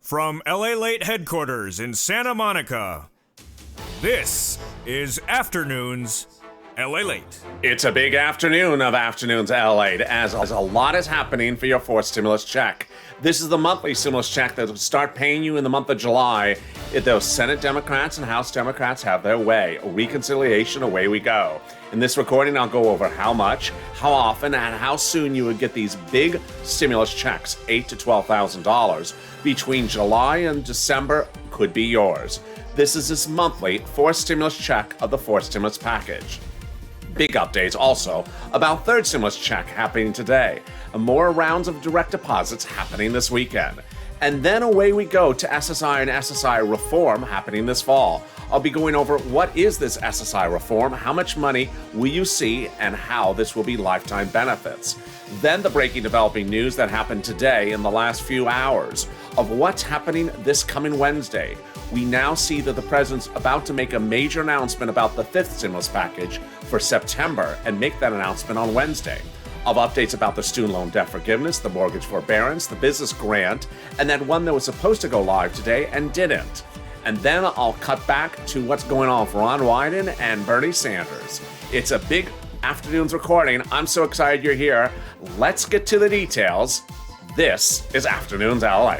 From LALATE headquarters in Santa Monica, this is Afternoons LALATE. It's a big afternoon of Afternoons LALATE as a lot is happening for your fourth stimulus check. This is the monthly stimulus check that will start paying you in the month of July if those Senate Democrats and House Democrats have their way. Reconciliation, away we go. In this recording, I'll go over how much, how often, and how soon you would get these big stimulus checks, $8,000 to $12,000, between July and December could be yours. This is this monthly fourth stimulus check of the fourth stimulus package. Big updates also about third stimulus check happening today, and more rounds of direct deposits happening this weekend. And then away we go to SSI and SSI reform happening this fall. I'll be going over what is this SSI reform, how much money will you see, and how this will be lifetime benefits. Then the breaking developing news that happened today in the last few hours of what's happening this coming Wednesday. We now see that the president's about to make a major announcement about the fifth stimulus package for September and make that announcement on Wednesday. Of updates about the student loan debt forgiveness, the mortgage forbearance, the business grant, and then one that was supposed to go live today and didn't. And then I'll cut back to what's going on for Ron Wyden and Bernie Sanders. It's a big afternoon's recording. I'm so excited you're here. Let's get to the details. This is Afternoons LA.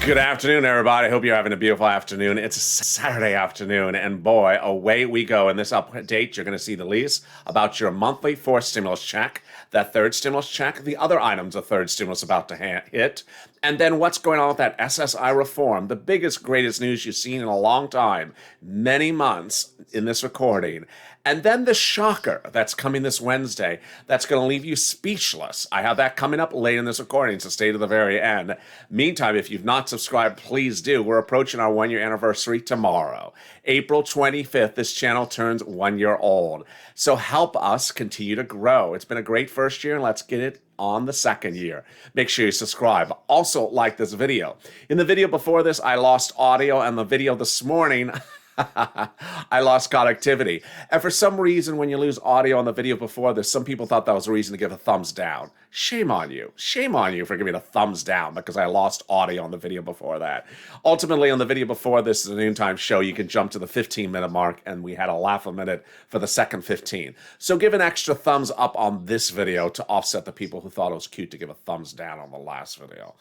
Good afternoon, everybody. I hope you're having a beautiful afternoon. It's a Saturday afternoon, and boy, away we go. In this update, you're going to see the lease about your monthly fourth stimulus check, that third stimulus check, the other items of third stimulus about to hit, and then what's going on with that SSI reform, the biggest, greatest news you've seen in a long time, many months in this recording. And then the shocker that's coming this Wednesday that's going to leave you speechless. I have that coming up late in this recording, so stay to the very end. Meantime, if you've not subscribed, please do. We're approaching our 1 year anniversary tomorrow. April 25th, this channel turns 1 year old. So help us continue to grow. It's been a great first year, and let's get it on the second year. Make sure you subscribe. Also, like this video. In the video before this, I lost audio, and the video this morning, I lost connectivity. And for some reason, when you lose audio on the video before this, some people thought that was a reason to give a thumbs down. Shame on you. Shame on you for giving a thumbs down because I lost audio on the video before that. Ultimately, on the video before this is a noontime show. You can jump to the 15-minute mark, and we had a laugh a minute for the second 15. So give an extra thumbs up on this video to offset the people who thought it was cute to give a thumbs down on the last video.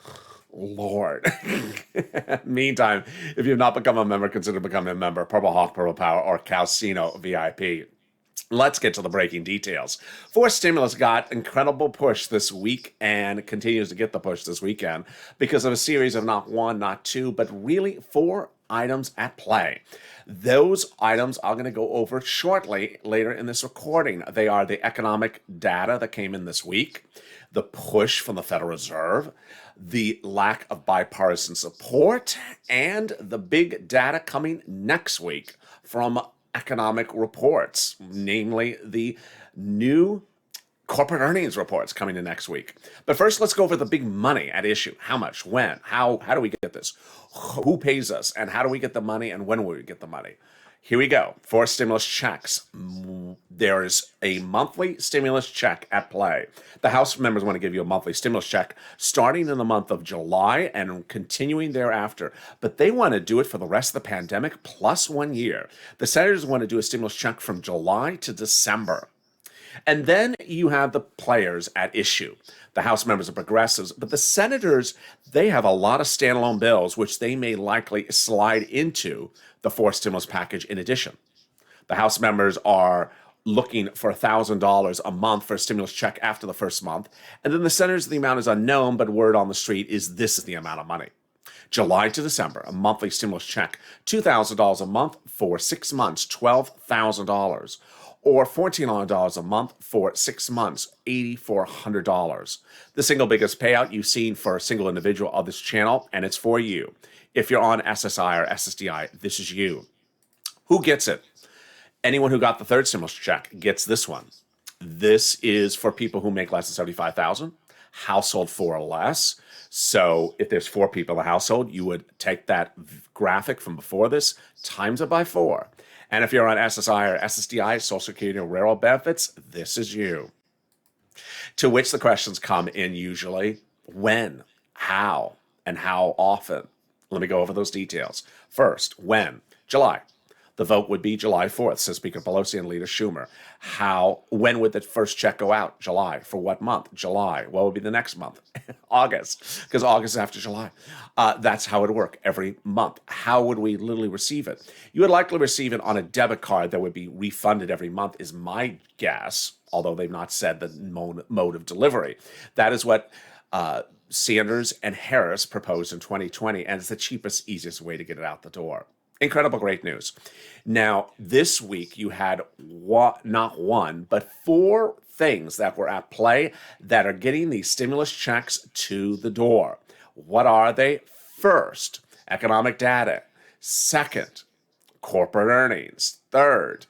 Lord. Meantime, if you've not become a member, consider becoming a member. Purple Hawk, Purple Power, or Calcino VIP. Let's get to the breaking details. Fourth stimulus got incredible push this week and continues to get the push this weekend because of a series of not one, not two, but really 4 items at play. Those items I'm going to go over shortly later in this recording. They are the economic data that came in this week, the push from the Federal Reserve, the lack of bipartisan support, and the big data coming next week from economic reports, namely the new corporate earnings reports coming in next week. But first, let's go over the big money at issue. How much, when, how do we get this? Who pays us, and how do we get the money, and when will we get the money? Here we go. 4 stimulus checks. There is a monthly stimulus check at play. The House members want to give you a monthly stimulus check starting in the month of July and continuing thereafter. But they want to do it for the rest of the pandemic plus 1 year. The senators want to do a stimulus check from July to December. And then you have the players at issue. The House members are progressives, but the senators, they have a lot of standalone bills, which they may likely slide into the fourth stimulus package in addition. The House members are looking for $1,000 a month for a stimulus check after the first month. And then the senators, the amount is unknown, but word on the street is this is the amount of money. July to December, a monthly stimulus check, $2,000 a month for 6 months, $12,000. or $1,400 a month for 6 months, $8,400. The single biggest payout you've seen for a single individual of this channel, and it's for you. If you're on SSI or SSDI, this is you. Who gets it? Anyone who got the third stimulus check gets this one. This is for people who make less than $75,000, household 4 or less. So if there's 4 people in the household, you would take that graphic from before this, times it by 4. And if you're on SSI or SSDI, Social Security or Railroad benefits, this is you. To which the questions come in usually: when, how, and how often. Let me go over those details. First, when? July. The vote would be July 4th, says Speaker Pelosi and Leader Schumer. When would the first check go out? July. For what month? July. What would be the next month? August, because August is after July. That's how it would work every month. How would we literally receive it? You would likely receive it on a debit card that would be refunded every month, is my guess, although they've not said the mode of delivery. That is what Sanders and Harris proposed in 2020, and it's the cheapest, easiest way to get it out the door. Incredible, great news. Now, this week you had not one, but 4 things that were at play that are getting these stimulus checks to the door. What are they? First, economic data. Second, corporate earnings. Third,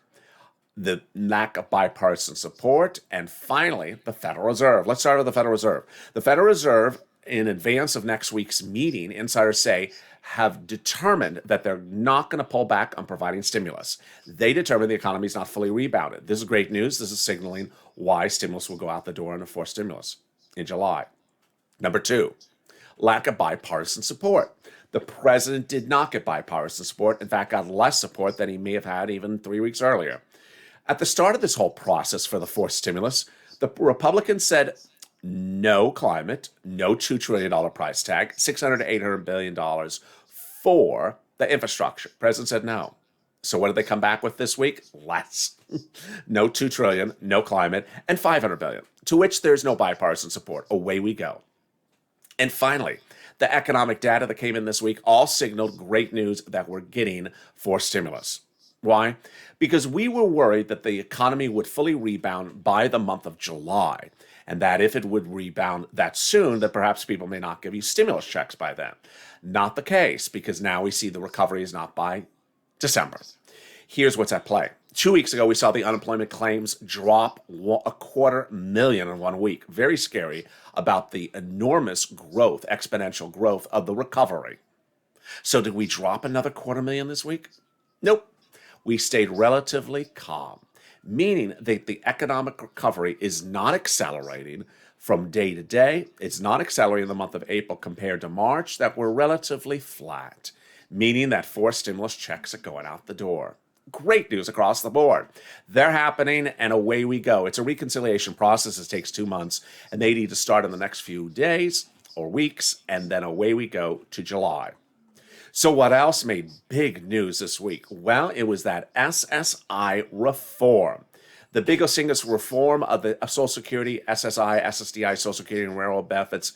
the lack of bipartisan support. And finally, the Federal Reserve. Let's start with the Federal Reserve. The Federal Reserve, in advance of next week's meeting, insiders say, have determined that they're not going to pull back on providing stimulus. They determined the economy is not fully rebounded. This is great news. This is signaling why stimulus will go out the door in a forced stimulus in July. Number 2, lack of bipartisan support. The president did not get bipartisan support. In fact, got less support than he may have had even 3 weeks earlier. At the start of this whole process for the forced stimulus, the Republicans said no climate, no $2 trillion price tag, $600 to $800 billion for the infrastructure. President said no. So what did they come back with this week? Less. No $2 trillion, no climate, and $500 billion, to which there's no bipartisan support. Away we go. And finally, the economic data that came in this week all signaled great news that we're getting for stimulus. Why? Because we were worried that the economy would fully rebound by the month of July, and that if it would rebound that soon, that perhaps people may not give you stimulus checks by then. Not the case, because now we see the recovery is not by December. Here's what's at play. 2 weeks ago, we saw the unemployment claims drop 250,000 in 1 week. Very scary about the enormous growth, exponential growth of the recovery. So did we drop another 250,000 this week? Nope. We stayed relatively calm, meaning that the economic recovery is not accelerating from day to day. It's not accelerating in the month of April compared to March, that we're relatively flat, meaning that 4 stimulus checks are going out the door. Great news across the board. They're happening, and away we go. It's a reconciliation process. It takes 2 months, and they need to start in the next few days or weeks, and then away we go to July. So what else made big news this week? Well, it was that SSI reform. The biggest single reform of the Social Security, SSI, SSDI, Social Security, and Railroad benefits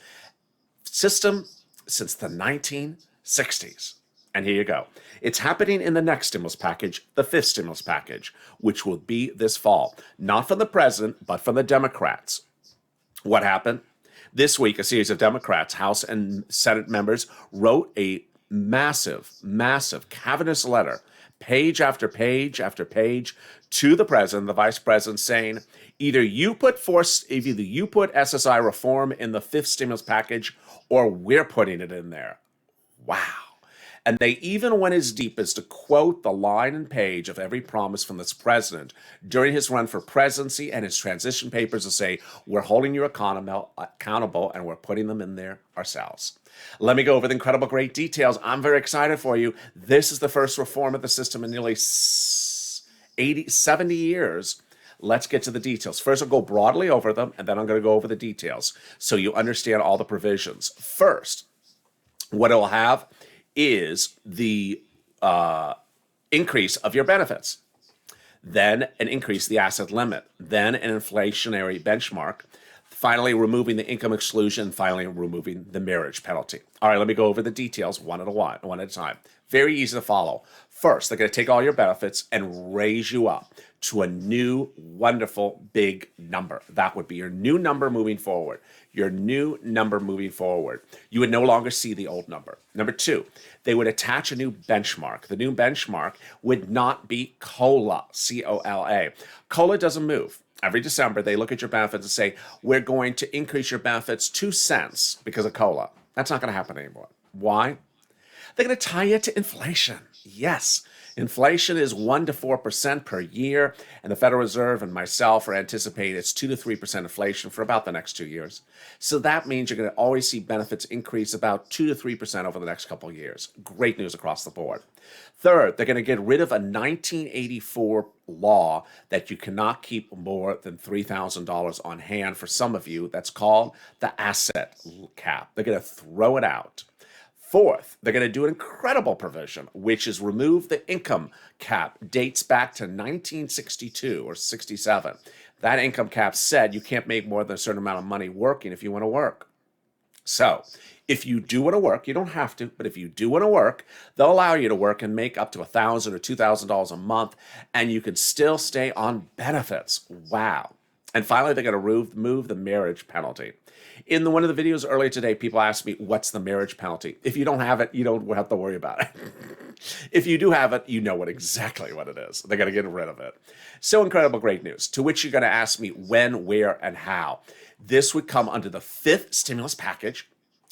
system since the 1960s. And here you go. It's happening in the next stimulus package, the 5th stimulus package, which will be this fall. Not from the president, but from the Democrats. What happened? This week, a series of Democrats, House and Senate members, wrote a massive cavernous letter, page after page after page, to the president, the vice president, saying, either you put SSI reform in the 5th stimulus package, or we're putting it in there. Wow. And they even went as deep as to quote the line and page of every promise from this president during his run for presidency and his transition papers to say, we're holding you accountable and we're putting them in there ourselves. Let me go over the incredible great details. I'm very excited for you. This is the first reform of the system in nearly 70 years. Let's get to the details. First, I'll go broadly over them, and then I'm going to go over the details so you understand all the provisions. First, what it will have is the increase of your benefits, then an increase the asset limit, then an inflationary benchmark, finally removing the income exclusion, finally removing the marriage penalty. All right, let me go over the details one at a time. Very easy to follow. First, they're going to take all your benefits and raise you up to a new, wonderful, big number. That would be your new number moving forward. Your new number moving forward. You would no longer see the old number. Number two, they would attach a new benchmark. The new benchmark would not be COLA, C-O-L-A. COLA doesn't move. Every December, they look at your benefits and say, we're going to increase your benefits 2 cents because of COLA. That's not going to happen anymore. Why? They're going to tie it to inflation. Yes, inflation is 1 to 4% per year, and the Federal Reserve and myself are anticipating it's 2 to 3% inflation for about the next 2 years. So that means you're going to always see benefits increase about 2 to 3% over the next couple of years. Great news across the board. Third, they're going to get rid of a 1984 law that you cannot keep more than $3,000 on hand for some of you. That's called the asset cap. They're going to throw it out. Fourth, they're going to do an incredible provision, which is remove the income cap. Dates back to 1962 or 67. That income cap said you can't make more than a certain amount of money working if you want to work. So if you do want to work, you don't have to, but if you do want to work, they'll allow you to work and make up to $1,000 or $2,000 a month, and you can still stay on benefits. Wow. And finally, they're going to remove the marriage penalty. In one of the videos earlier today, people asked me, what's the marriage penalty? If you don't have it, you don't have to worry about it. If you do have it, you know exactly what it is. They're going to get rid of it. So incredible, great news. To which you're going to ask me when, where, and how. This would come under the fifth stimulus package.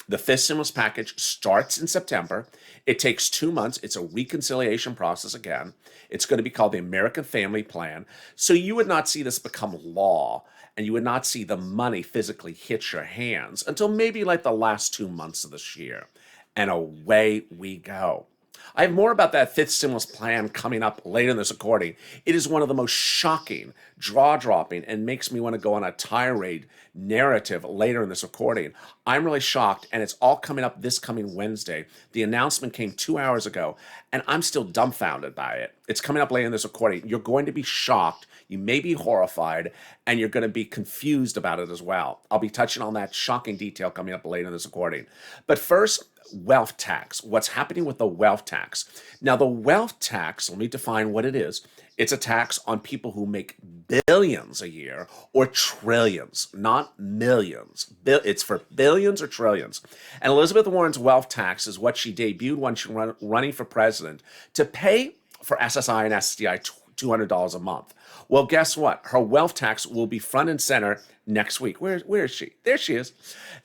The fifth stimulus package starts in September. It takes 2 months. It's a reconciliation process again. It's going to be called the American Family Plan. So you would not see this become law, and you would not see the money physically hit your hands until maybe like the last 2 months of this year. And away we go. I have more about that fifth stimulus plan coming up later in this recording. It is one of the most shocking, jaw-dropping, and makes me want to go on a tirade narrative later in this recording. I'm really shocked, and it's all coming up this coming Wednesday. The announcement came 2 hours ago, and I'm still dumbfounded by it. It's coming up later in this recording. You're going to be shocked. You may be horrified, and you're going to be confused about it as well. I'll be touching on that shocking detail coming up later in this recording. But first, wealth tax. What's happening with the wealth tax? Now, the wealth tax, let me define what it is. It's a tax on people who make billions a year or trillions, not millions. It's for billions or trillions. And Elizabeth Warren's wealth tax is what she debuted when she was running for president to pay for SSI and STI $200 a month. Well, guess what? Her wealth tax will be front and center next week. Where is she? There she is.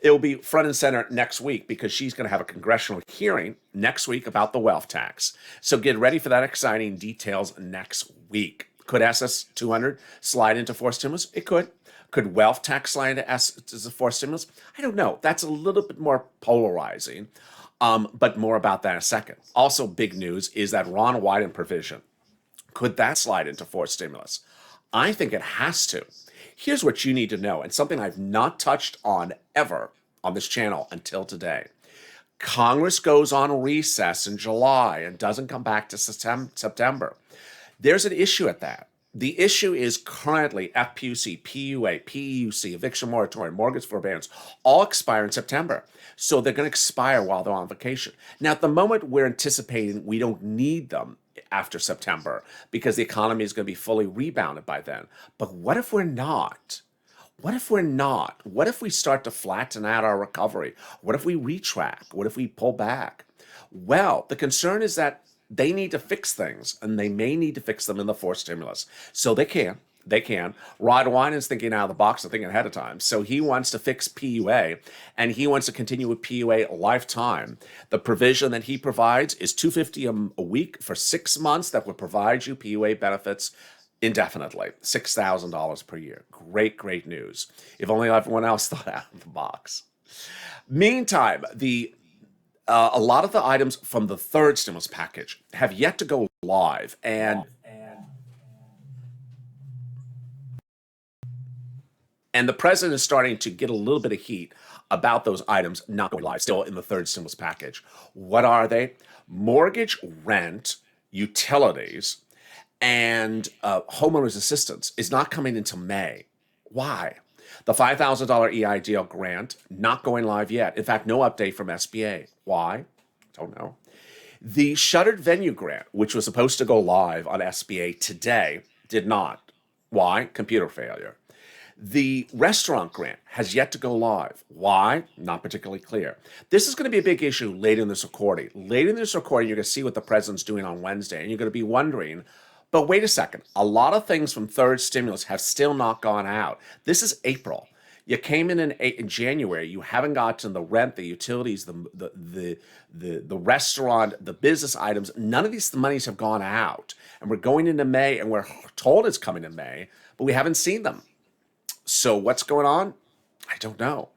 It will be front and center next week because she's going to have a congressional hearing next week about the wealth tax. So get ready for that exciting details next week. Could SS 200 slide into fourth stimulus? It could. Could wealth tax slide into the fourth stimulus? I don't know. That's a little bit more polarizing, but more about that in a second. Also, big news is that Ron Wyden provision. Could that slide into fourth stimulus? I think it has to. Here's what you need to know, and something I've not touched on ever on this channel until today. Congress goes on recess in July and doesn't come back to September. There's an issue at that. The issue is currently FPUC, PUA, PEUC, eviction moratorium, mortgage forbearance, all expire in September. So they're going to expire while they're on vacation. Now, at the moment, we're anticipating we don't need them after September because the economy is going to be fully rebounded by then. But what if we're not? What if we're not? What if we start to flatten out our recovery? What if we retract? What if we pull back? Well, the concern is that they need to fix things, and they may need to fix them in the fourth stimulus. So they can. They can. Rod Wyden is thinking out of the box and thinking ahead of time. So he wants to fix PUA, and he wants to continue with PUA lifetime. The provision that he provides is $250 a week for 6 months that would provide you PUA benefits indefinitely, $6,000 per year. Great, great news. If only everyone else thought out of the box. Meantime, a lot of the items from the third stimulus package have yet to go live, and the president is starting to get a little bit of heat about those items not going live still in the third stimulus package. What are they? Mortgage, rent, utilities, and homeowners assistance is not coming until May. Why? The $5,000 EIDL grant, not going live yet. In fact, no update from SBA. Why? Don't know. The shuttered venue grant, which was supposed to go live on SBA today, did not. Why? Computer failure. The restaurant grant has yet to go live. Why? Not particularly clear. This is going to be a big issue later in this recording. Later in this recording, you're going to see what the president's doing on Wednesday, and you're going to be wondering, but wait a second, a lot of things from third stimulus have still not gone out. This is April. You came in January. You haven't gotten the rent, the utilities, the restaurant, the business items. None of these monies have gone out. And we're going into May, and we're told it's coming in May, but we haven't seen them. So what's going on? I don't know.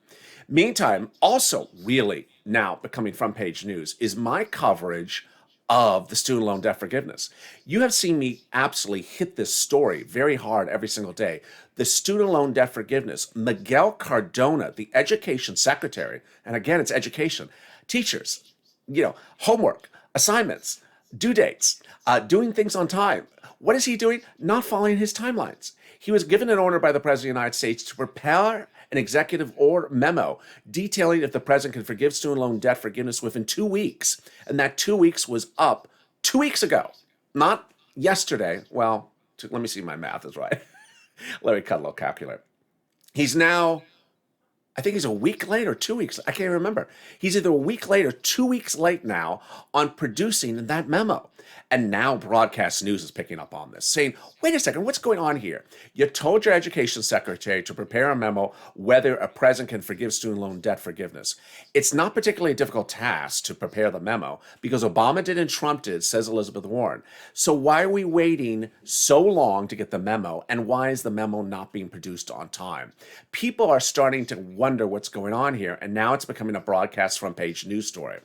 Meantime, also really now becoming front page news is my coverage of the student loan debt forgiveness. You have seen me absolutely hit this story very hard every single day. The student loan debt forgiveness, Miguel Cardona, the education secretary, and again, it's education, teachers, homework, assignments, due dates, doing things on time. What is he doing? Not following his timelines. He was given an order by the President of the United States to prepare an executive order memo detailing if the President can forgive student loan debt forgiveness within 2 weeks. And that 2 weeks was up 2 weeks ago, not yesterday. Well, let me see if my math is right. Let me cut a little calculator. He's now, I think he's a week late or 2 weeks. I can't remember. He's either a week late or 2 weeks late now on producing that memo. And now broadcast news is picking up on this, saying, wait a second, what's going on here? You told your education secretary to prepare a memo whether a president can forgive student loan debt forgiveness. It's not particularly a difficult task to prepare the memo because Obama did and Trump did, says Elizabeth Warren. So why are we waiting so long to get the memo? And why is the memo not being produced on time? People are starting to wonder what's going on here. And now it's becoming a broadcast front page news story.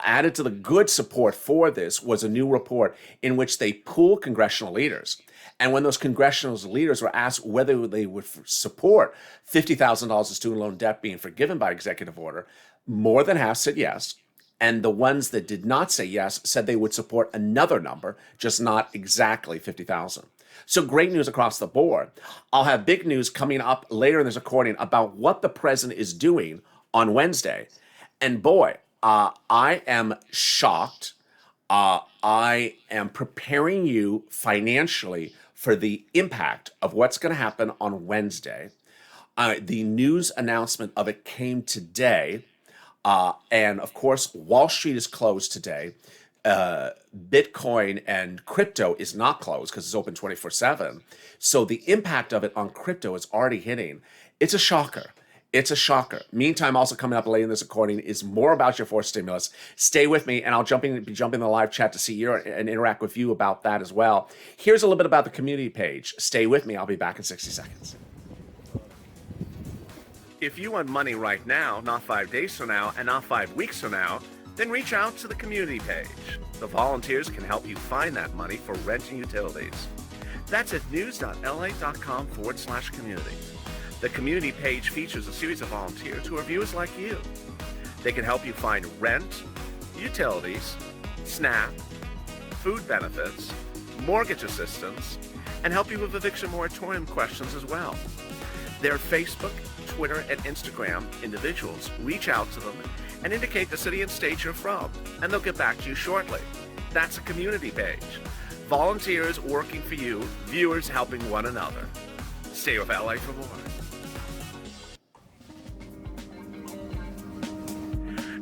Added to the good support for this was a new report in which they pooled congressional leaders. And when those congressional leaders were asked whether they would support $50,000 of student loan debt being forgiven by executive order, more than half said yes. And the ones that did not say yes said they would support another number, just not exactly 50,000. So great news across the board. I'll have big news coming up later in this recording about what the president is doing on Wednesday. And boy, I am shocked. I am preparing you financially for the impact of what's going to happen on Wednesday. The news announcement of it came today. And of course, Wall Street is closed today. Bitcoin and crypto is not closed because it's open 24/7. So the impact of it on crypto is already hitting. It's a shocker. It's a shocker. Meantime, also coming up later in this recording is more about your fourth stimulus. Stay with me, and I'll be jumping in the live chat to see you and interact with you about that as well. Here's a little bit about the community page. Stay with me. I'll be back in 60 seconds. If you want money right now, not 5 days from now, and not 5 weeks from now, then reach out to the community page. The volunteers can help you find that money for rent and utilities. That's at news.la.com/community. The community page features a series of volunteers who are viewers like you. They can help you find rent, utilities, SNAP, food benefits, mortgage assistance, and help you with eviction moratorium questions as well. Their Facebook, Twitter, and Instagram individuals reach out to them and indicate the city and state you're from, and they'll get back to you shortly. That's a community page. Volunteers working for you, viewers helping one another. Stay with LA for more.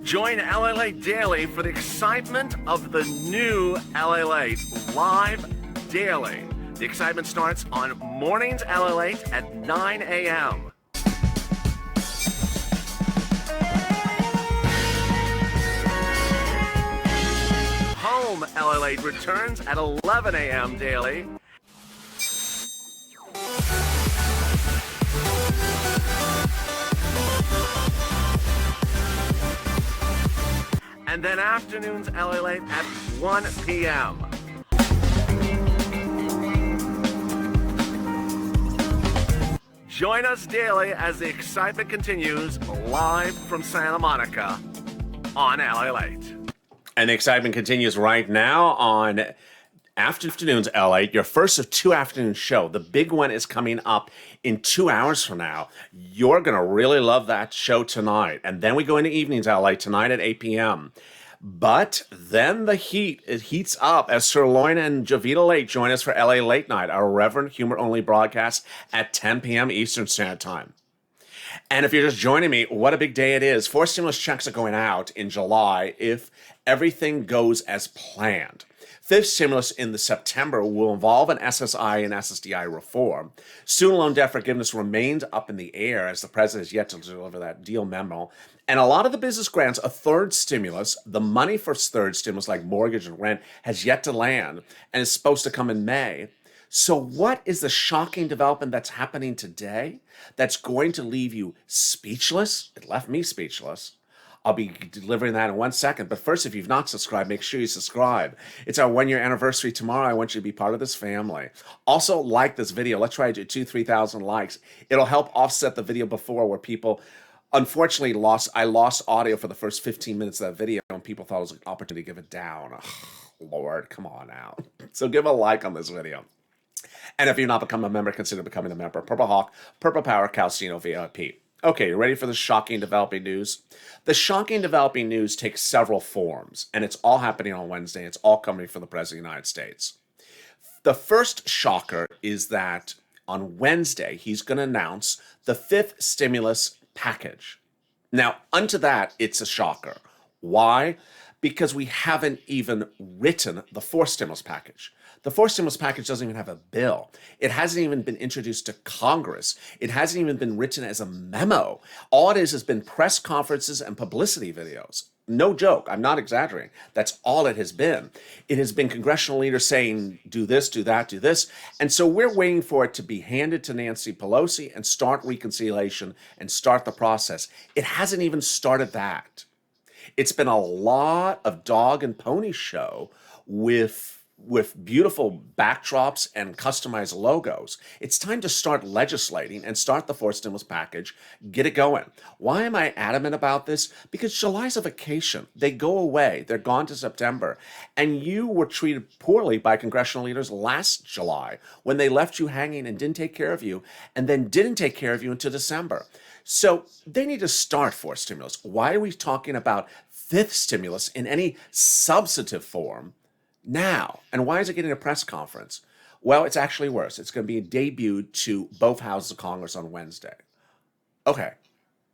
Join LALATE Daily for the excitement of the new LALATE live daily. The excitement starts on mornings LALATE at 9 a.m. Home LALATE returns at 11 a.m. daily. And then afternoons LALATE at 1 p.m. Join us daily as the excitement continues live from Santa Monica on LALATE. And the excitement continues right now on Afternoons, LA, your first of two afternoon show. The big one is coming up in 2 hours from now. You're going to really love that show tonight. And then we go into evenings, LA, tonight at 8 p.m. But then it heats up as Sirloin and Javita Late join us for LA Late Night, our irreverent humor-only broadcast at 10 p.m. Eastern Standard Time. And if you're just joining me, what a big day it is. 4 stimulus checks are going out in July if everything goes as planned. Fifth stimulus in the September will involve an SSI and SSDI reform. Student loan debt forgiveness remains up in the air as the president is yet to deliver that deal memo. And a lot of the business grants, a third stimulus, the money for third stimulus like mortgage and rent has yet to land and is supposed to come in May. So what is the shocking development that's happening today that's going to leave you speechless? It left me speechless. I'll be delivering that in 1 second. But first, if you've not subscribed, make sure you subscribe. It's our 1 year anniversary tomorrow. I want you to be part of this family. Also, like this video. Let's try to do 3,000 likes. It'll help offset the video before where people, unfortunately, I lost audio for the first 15 minutes of that video and people thought it was an opportunity to give it down. Oh, Lord, come on now. So give a like on this video. And if you've not become a member, consider becoming a member. Purple Hawk, Purple Power, Calcino VIP. Okay, you ready for the shocking developing news? The shocking developing news takes several forms, and it's all happening on Wednesday. It's all coming from the President of the United States. The first shocker is that on Wednesday, he's going to announce the fifth stimulus package. Now, unto that, it's a shocker. Why? Because we haven't even written the fourth stimulus package. The fourth stimulus package doesn't even have a bill. It hasn't even been introduced to Congress. It hasn't even been written as a memo. All it is has been press conferences and publicity videos. No joke. I'm not exaggerating. That's all it has been. It has been congressional leaders saying, do this, do that, do this. And so we're waiting for it to be handed to Nancy Pelosi and start reconciliation and start the process. It hasn't even started that. It's been a lot of dog and pony show with beautiful backdrops and customized logos. It's time to start legislating and start the fourth stimulus package, get it going. Why am I adamant about this? Because July's a vacation. They go away. They're gone to September. And you were treated poorly by congressional leaders last July when they left you hanging and didn't take care of you, and then didn't take care of you until December. So they need to start fourth stimulus. Why are we talking about fifth stimulus in any substantive form now? And why is it getting a press conference? Well, it's actually worse. It's going to be debuted to both houses of Congress on Wednesday. Okay,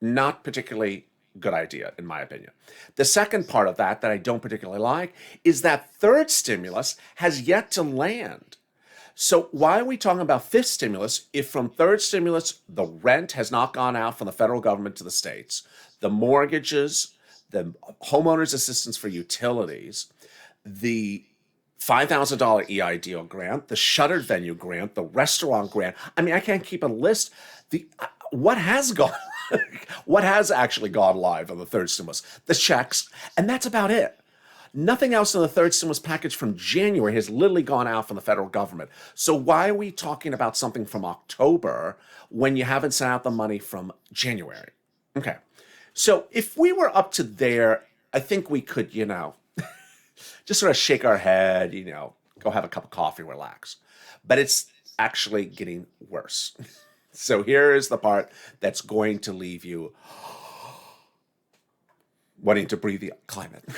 not particularly good idea, in my opinion. The second part of that I don't particularly like is that third stimulus has yet to land. So why are we talking about fifth stimulus if from third stimulus, the rent has not gone out from the federal government to the states, the mortgages, the homeowners assistance for utilities, the $5,000 EIDL grant, the shuttered venue grant, the restaurant grant. I mean, I can't keep a list. What has actually gone live on the third stimulus? The checks, and that's about it. Nothing else in the third stimulus package from January has literally gone out from the federal government. So why are we talking about something from October when you haven't sent out the money from January? Okay. So if we were up to there, I think we could, just sort of shake our head, go have a cup of coffee, relax. But it's actually getting worse. So here is the part that's going to leave you wanting to breathe the climate.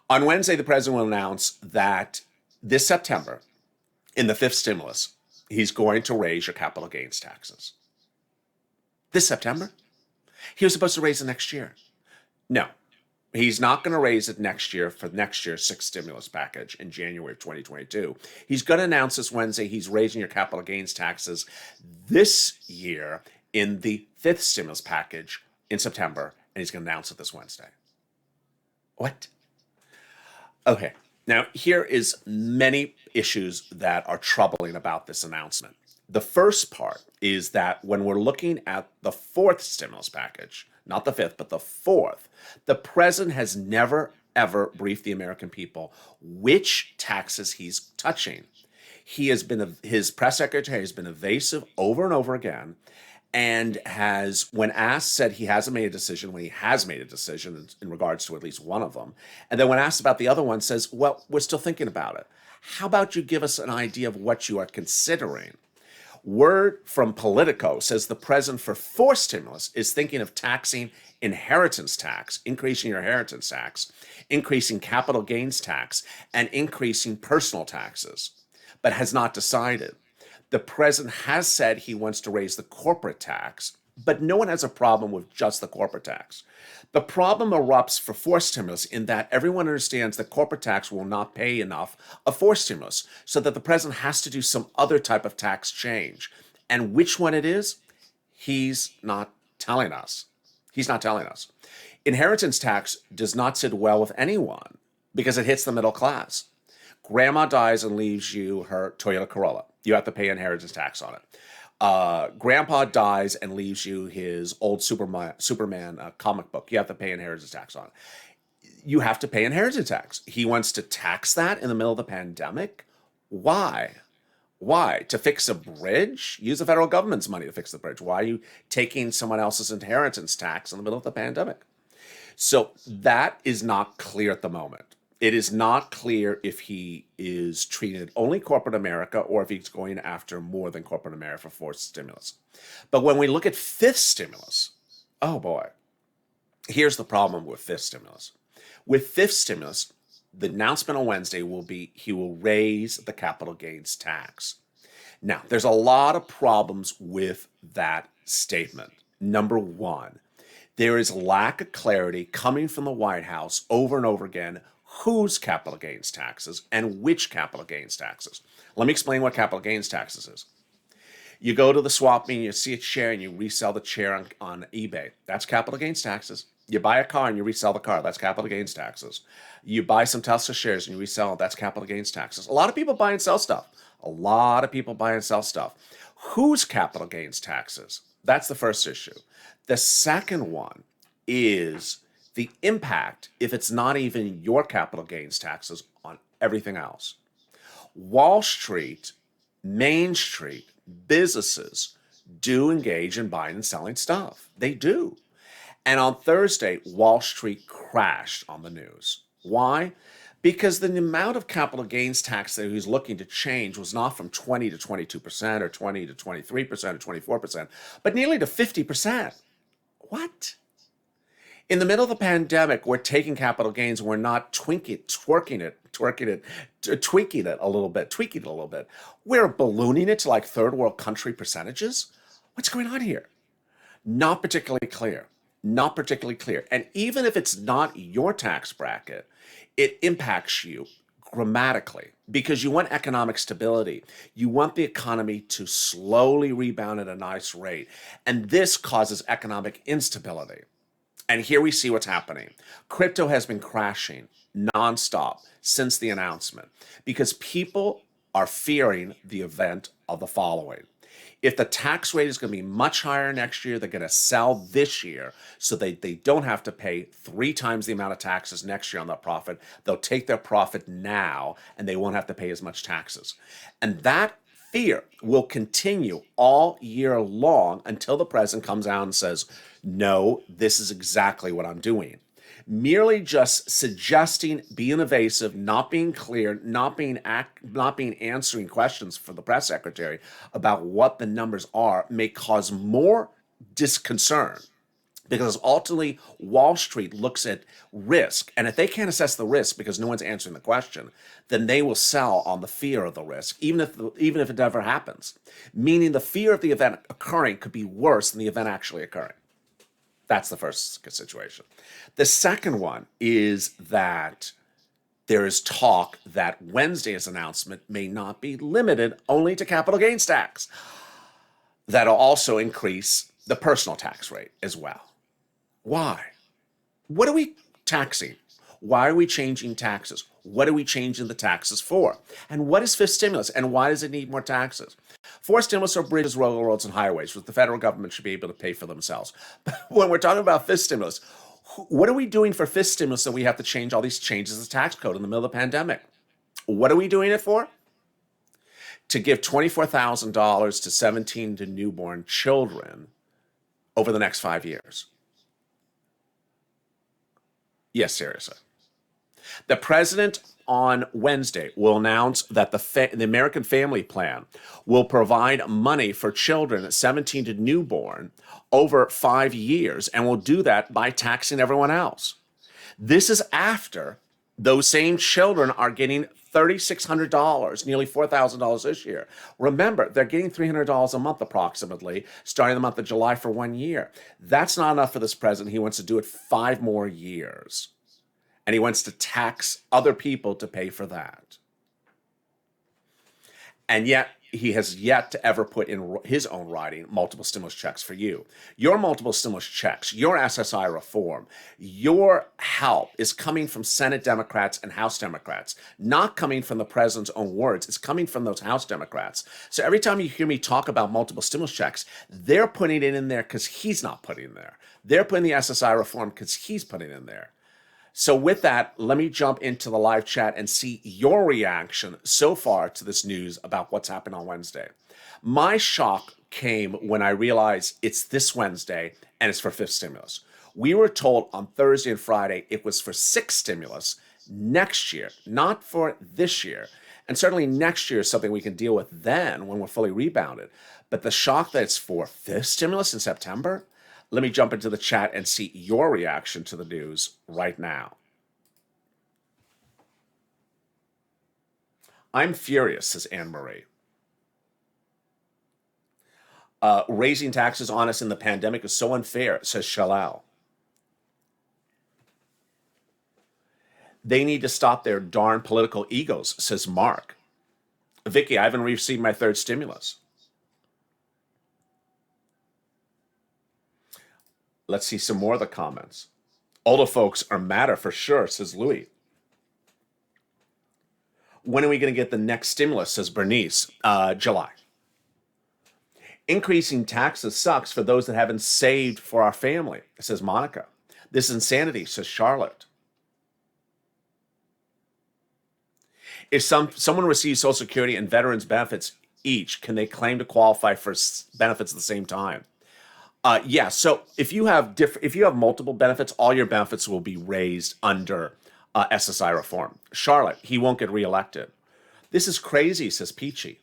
On Wednesday, the president will announce that this September, in the fifth stimulus, he's going to raise your capital gains taxes. This September? He was supposed to raise it next year. No, he's not going to raise it next year for next year's sixth stimulus package in January of 2022. He's going to announce this Wednesday he's raising your capital gains taxes this year in the fifth stimulus package in September, and he's going to announce it this Wednesday. What? Okay, now here is many issues that are troubling about this announcement. The first part is that when we're looking at the fourth stimulus package, not the fifth, but the fourth, the president has never, ever briefed the American people which taxes he's touching. His press secretary has been evasive over and over again, and has, when asked, said he hasn't made a decision when he has made a decision in regards to at least one of them. And then when asked about the other one, says, well, we're still thinking about it. How about you give us an idea of what you are considering? Word from Politico says the president for forced stimulus is thinking of taxing inheritance tax, increasing your inheritance tax, increasing capital gains tax, and increasing personal taxes, but has not decided. The president has said he wants to raise the corporate tax, but no one has a problem with just the corporate tax. The problem erupts for forced stimulus in that everyone understands that corporate tax will not pay enough of forced stimulus, so that the president has to do some other type of tax change. And which one it is, he's not telling us. He's not telling us. Inheritance tax does not sit well with anyone because it hits the middle class. Grandma dies and leaves you her Toyota Corolla. You have to pay inheritance tax on it. Grandpa dies and leaves you his old Superman comic book. You have to pay inheritance tax on it. You have to pay inheritance tax. He wants to tax that in the middle of the pandemic. Why? Why? To fix a bridge? Use the federal government's money to fix the bridge. Why are you taking someone else's inheritance tax in the middle of the pandemic? So that is not clear at the moment. It is not clear if he is treating only corporate America or if he's going after more than corporate America for forced stimulus. But when we look at fifth stimulus, oh boy, here's the problem with fifth stimulus. With fifth stimulus, the announcement on Wednesday will be he will raise the capital gains tax. Now, there's a lot of problems with that statement. Number one, there is lack of clarity coming from the White House over and over again whose capital gains taxes and which capital gains taxes. Let me explain what capital gains taxes is. You go to the swap meet, you see a chair and you resell the chair on eBay. That's capital gains taxes. You buy a car and you resell the car. That's capital gains taxes. You buy some Tesla shares and you resell. That's capital gains taxes. A lot of people buy and sell stuff. A lot of people buy and sell stuff. Whose capital gains taxes? That's the first issue. The second one is the impact, if it's not even your capital gains taxes, on everything else. Wall Street, Main Street, businesses do engage in buying and selling stuff. They do. And on Thursday, Wall Street crashed on the news. Why? Because the amount of capital gains tax that he was looking to change was not from 20 to 22% or 20 to 23% or 24%, but nearly to 50%. What? In the middle of the pandemic, we're taking capital gains and we're not tweaking it a little bit. We're ballooning it to like third world country percentages. What's going on here? Not particularly clear. Not particularly clear. And even if it's not your tax bracket, it impacts you dramatically because you want economic stability. You want the economy to slowly rebound at a nice rate. And this causes economic instability. And here we see what's happening. Crypto has been crashing nonstop since the announcement because people are fearing the event of the following. If the tax rate is going to be much higher next year, they're going to sell this year so they don't have to pay 3 times the amount of taxes next year on their profit. They'll take their profit now and they won't have to pay as much taxes. And that fear will continue all year long until the president comes out and says, no, this is exactly what I'm doing. Merely just suggesting, being evasive, not being clear, not being answering questions for the press secretary about what the numbers are may cause more disconcern. Because ultimately, Wall Street looks at risk, and if they can't assess the risk because no one's answering the question, then they will sell on the fear of the risk, even if it never happens. Meaning the fear of the event occurring could be worse than the event actually occurring. That's the first situation. The second one is that there is talk that Wednesday's announcement may not be limited only to capital gains tax. That'll also increase the personal tax rate as well. Why? What are we taxing? Why are we changing taxes? What are we changing the taxes for? And what is fifth stimulus? And why does it need more taxes? Fourth stimulus are bridges, railroads, and highways, which the federal government should be able to pay for themselves. But when we're talking about fifth stimulus, what are we doing for fifth stimulus that we have to change all these changes to the tax code in the middle of the pandemic? What are we doing it for? To give $24,000 to 17 to newborn children over the next 5 years. Yes, seriously. The president on Wednesday will announce that the American Family Plan will provide money for children 17 to newborn over 5 years, and will do that by taxing everyone else. This is after those same children are getting $3,600, nearly $4,000 this year. Remember, they're getting $300 a month approximately, starting the month of July for 1 year. That's not enough for this president. He wants to do it 5 more years. And he wants to tax other people to pay for that. And yet, he has yet to ever put in his own writing multiple stimulus checks for you. Your multiple stimulus checks, your SSI reform, your help is coming from Senate Democrats and House Democrats, not coming from the president's own words. It's coming from those House Democrats. So every time you hear me talk about multiple stimulus checks, they're putting it in there because he's not putting it in there. They're putting the SSI reform because he's putting it in there. So with that, let me jump into the live chat and see your reaction so far to this news about what's happened on Wednesday. My shock came when I realized it's this Wednesday and it's for 5th stimulus. We were told on Thursday and Friday it was for 6th stimulus next year, not for this year. And certainly next year is something we can deal with then when we're fully rebounded. But the shock that it's for 5th stimulus in September? Let me jump into the chat and see your reaction to the news right now. I'm furious, says Anne Marie. Raising taxes on us in the pandemic is so unfair, says Shalal. They need to stop their darn political egos, says Mark. Vicky, I haven't received my 3rd stimulus. Let's see some more of the comments. Older folks are madder for sure, says Louis. When are we going to get the next stimulus, says Bernice? July. Increasing taxes sucks for those that haven't saved for our family, says Monica. This is insanity, says Charlotte. If someone receives Social Security and veterans benefits each, can they claim to qualify for benefits at the same time? Yeah. So if you have multiple benefits, all your benefits will be raised under SSI reform. Charlotte, he won't get reelected. This is crazy, says Peachy.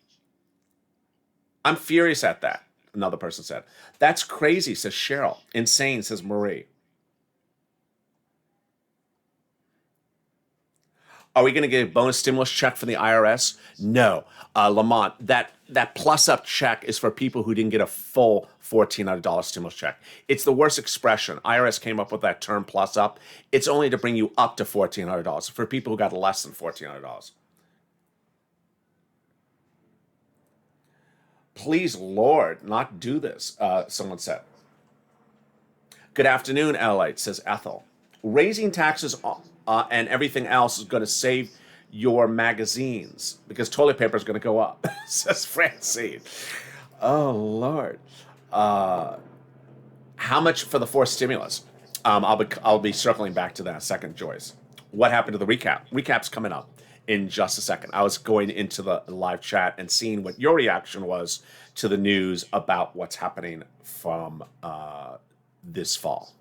I'm furious at that. Another person said. That's crazy, says Cheryl. Insane, says Marie. Are we going to get a bonus stimulus check from the IRS? No. Lamont, that plus up check is for people who didn't get a full $1,400 stimulus check. It's the worst expression. IRS came up with that term plus up. It's only to bring you up to $1,400 for people who got less than $1,400. Please, Lord, not do this, someone said. Good afternoon, LALATE, says Ethel. Raising taxes and everything else is going to save your magazines because toilet paper is going to go up, says Francine. Oh, Lord. How much for the 4th stimulus? I'll be circling back to that second, Joyce. What happened to the recap? Recap's coming up in just a second. I was going into the live chat and seeing what your reaction was to the news about what's happening from this fall.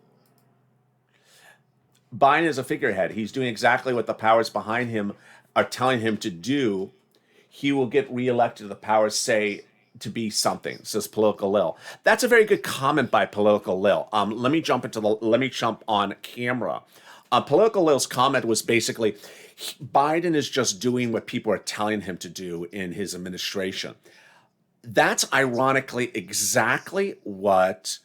Biden is a figurehead. He's doing exactly what the powers behind him are telling him to do. He will get reelected. The powers say to be something, says Political Lil. That's a very good comment by Political Lil. Let me jump on camera. Political Lil's comment was basically, Biden is just doing what people are telling him to do in his administration. That's ironically exactly what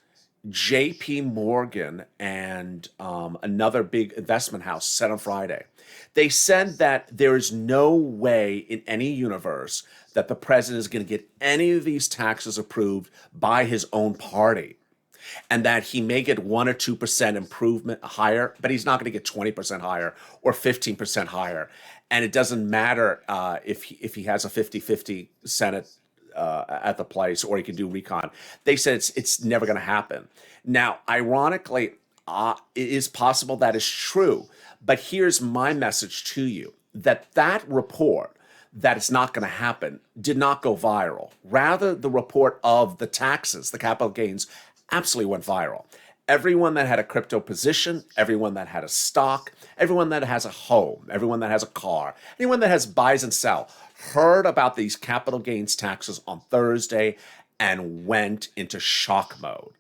JP Morgan and another big investment house said on Friday. They said that there is no way in any universe that the president is going to get any of these taxes approved by his own party, and that he may get 1 or 2% improvement higher, but he's not going to get 20% higher or 15% higher. And it doesn't matter if he has a 50-50 Senate at the place, or he can do recon. They said it's never going to happen. Now, ironically, it is possible that is true, but here's my message to you, that report that it's not going to happen did not go viral. Rather, the report of the taxes, the capital gains, absolutely went viral. Everyone that had a crypto position, everyone that had a stock, everyone that has a home, everyone that has a car, anyone that has buys and sell heard about these capital gains taxes on Thursday and went into shock mode.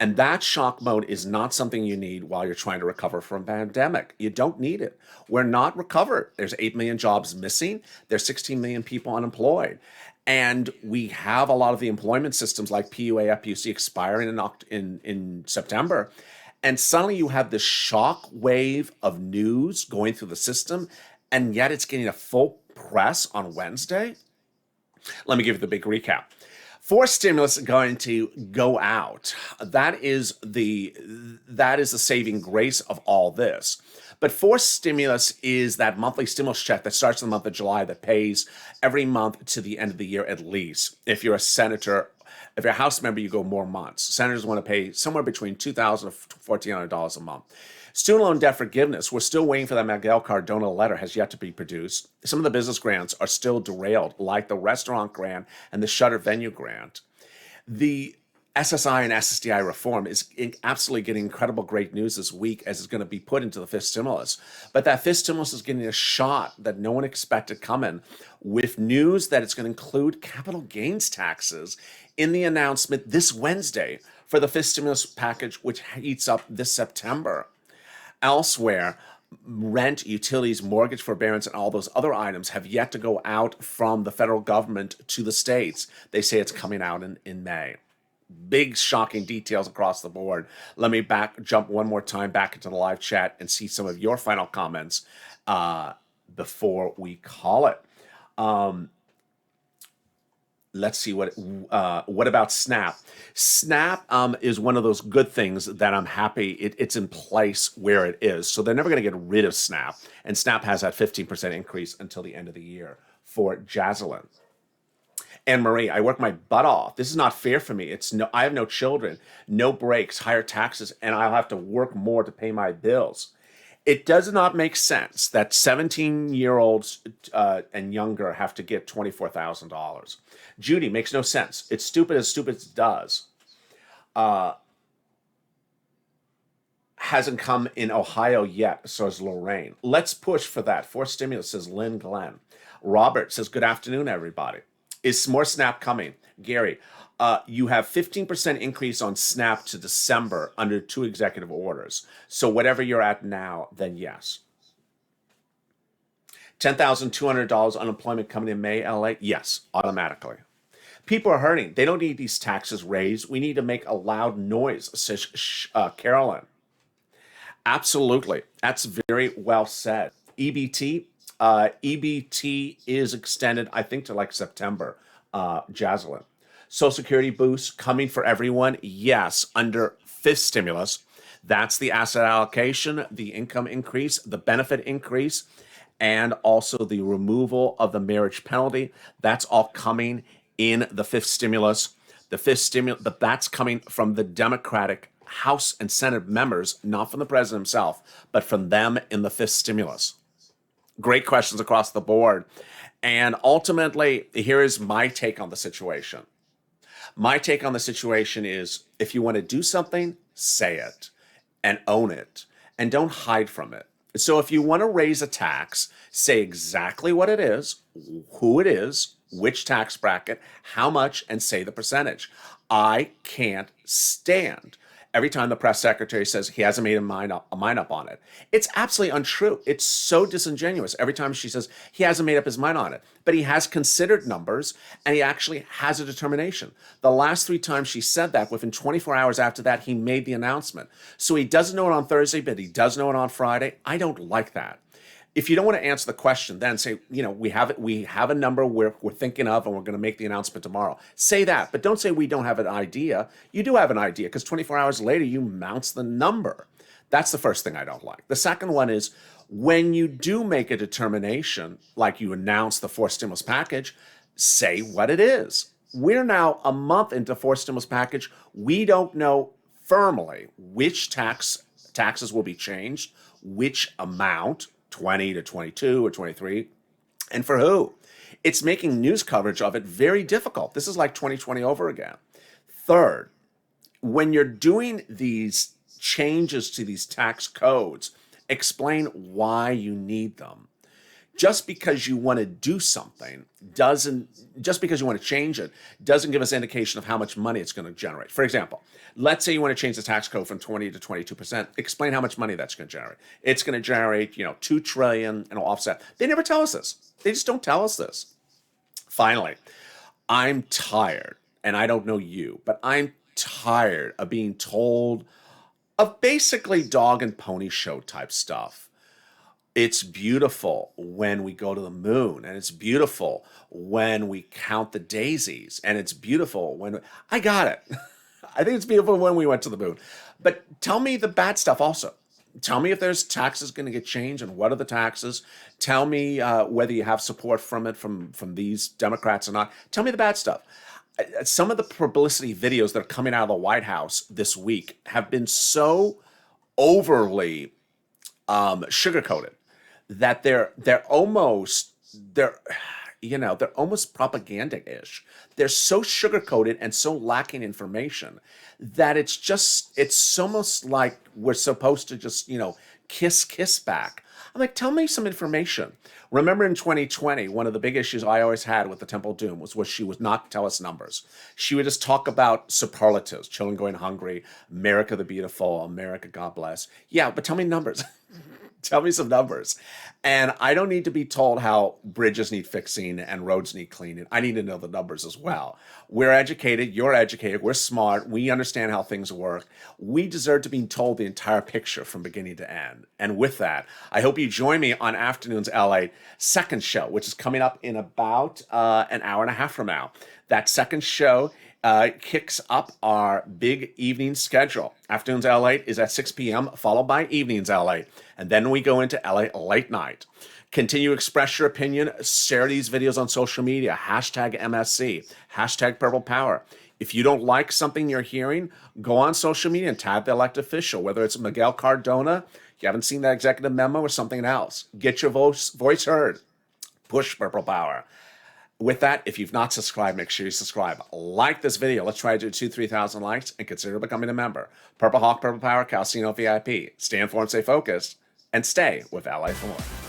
And that shock mode is not something you need while you're trying to recover from a pandemic. You don't need it. We're not recovered. There's 8 million jobs missing. There's 16 million people unemployed. And we have a lot of the employment systems like PUA, FPUC expiring in September. And suddenly you have this shock wave of news going through the system, and yet it's getting a full press on Wednesday. Let me give you the big recap. Forced stimulus is going to go out. That is the saving grace of all this. But forced stimulus is that monthly stimulus check that starts in the month of July that pays every month to the end of the year at least. If you're a senator, if you're a House member, you go more months. Senators want to pay somewhere between $2,000 and $1,400 a month. Student loan debt forgiveness, we're still waiting for that Miguel Cardona letter, has yet to be produced. Some of the business grants are still derailed, like the restaurant grant and the shutter venue grant. The SSI and SSDI reform is absolutely getting incredible great news this week as it's going to be put into the fifth stimulus. But that fifth stimulus is getting a shot that no one expected coming, with news that it's going to include capital gains taxes in the announcement this Wednesday for the fifth stimulus package, which heats up this September. Elsewhere, rent, utilities, mortgage forbearance, and all those other items have yet to go out from the federal government to the states. They say it's coming out in May. Big shocking details across the board. Let me jump one more time back into the live chat and see some of your final comments before we call it. Let's see what about Snap? Snap is one of those good things that I'm happy it's in place where it is. So they're never going to get rid of Snap, and Snap has that 15% increase until the end of the year for Jazelyn. Anne Marie, I work my butt off. This is not fair for me. I have no children, no breaks, higher taxes, and I'll have to work more to pay my bills. It does not make sense that 17-year-olds and younger have to get $24,000. Judy, makes no sense. It's stupid as stupid does. Hasn't come in Ohio yet, says Lorraine. Let's push for that. Forced stimulus, says Lynn Glenn. Robert says, good afternoon, everybody. Is more SNAP coming? Gary, you have 15% increase on SNAP to December under 2 executive orders. So whatever you're at now, then yes. $10,200 unemployment coming in May, LA? Yes, automatically. People are hurting. They don't need these taxes raised. We need to make a loud noise, says Carolyn. Absolutely. That's very well said. EBT is extended, I think, to like September, Jazelyn. Social Security boost coming for everyone. Yes, under fifth stimulus. That's the asset allocation, the income increase, the benefit increase, and also the removal of the marriage penalty. That's all coming in the fifth stimulus. The fifth stimulus, but that's coming from the Democratic House and Senate members, not from the president himself, but from them in the fifth stimulus. Great questions across the board. And ultimately, here is my take on the situation. My take on the situation is, if you want to do something, say it and own it and don't hide from it. So if you want to raise a tax, say exactly what it is, who it is, which tax bracket, how much, and say the percentage. I can't stand every time the press secretary says he hasn't made a mind up on it. It's absolutely untrue. It's so disingenuous every time she says he hasn't made up his mind on it. But he has considered numbers, and he actually has a determination. The last 3 times she said that, within 24 hours after that, he made the announcement. So he doesn't know it on Thursday, but he does know it on Friday. I don't like that. If you don't want to answer the question, then say, we have a number we're thinking of, and we're going to make the announcement tomorrow. Say that, but don't say we don't have an idea. You do have an idea, because 24 hours later, you announce the number. That's the first thing I don't like. The second one is, when you do make a determination, like you announce the forced stimulus package, say what it is. We're now a month into forced stimulus package. We don't know firmly which taxes will be changed, which amount, 20 to 22 or 23, and for who. It's making news coverage of it very difficult. This is like 2020 over again. Third, when you're doing these changes to these tax codes, explain why you need them. Just because you want to do something doesn't, just because you want to change it doesn't give us indication of how much money it's going to generate. For example, let's say you want to change the tax code from 20 to 22%. Explain how much money that's going to generate. It's going to generate, 2 trillion and offset. They never tell us this. They just don't tell us this. Finally, I'm tired, and I don't know you, but I'm tired of being told of basically dog and pony show type stuff. It's beautiful when we go to the moon, and it's beautiful when we count the daisies, and it's beautiful when I got it. I think it's beautiful when we went to the moon. But tell me the bad stuff also. Tell me if there's taxes going to get changed, and what are the taxes. Tell me whether you have support from it from these Democrats or not. Tell me the bad stuff. Some of the publicity videos that are coming out of the White House this week have been so overly sugar-coated that they're almost propaganda-ish. They're so sugar-coated and so lacking information that it's almost like we're supposed to just kiss back. I'm like, tell me some information. Remember in 2020, one of the big issues I always had with the Temple of Doom was she would not tell us numbers. She would just talk about superlatives, children going hungry, America the beautiful, America God bless. Yeah, but tell me numbers. Tell me some numbers. And I don't need to be told how bridges need fixing and roads need cleaning. I need to know the numbers as well. We're educated. You're educated. We're smart. We understand how things work. We deserve to be told the entire picture from beginning to end. And with that, I hope you join me on Afternoons LA second show, which is coming up in about an hour and a half from now. That second show kicks up our big evening schedule. Afternoons LA is at 6 p.m., followed by Evenings LA. And then we go into LA Late Night. Continue to express your opinion. Share these videos on social media. Hashtag MSC. Hashtag Purple Power. If you don't like something you're hearing, go on social media and tag the elected official, whether it's Miguel Cardona, you haven't seen that executive memo, or something else. Get your voice heard. Push Purple Power. With that, if you've not subscribed, make sure you subscribe. Like this video. Let's try to do 2,000-3,000 likes and consider becoming a member. Purple Hawk, Purple Power, Calcino VIP. Stay informed, stay focused, and stay with LA for more.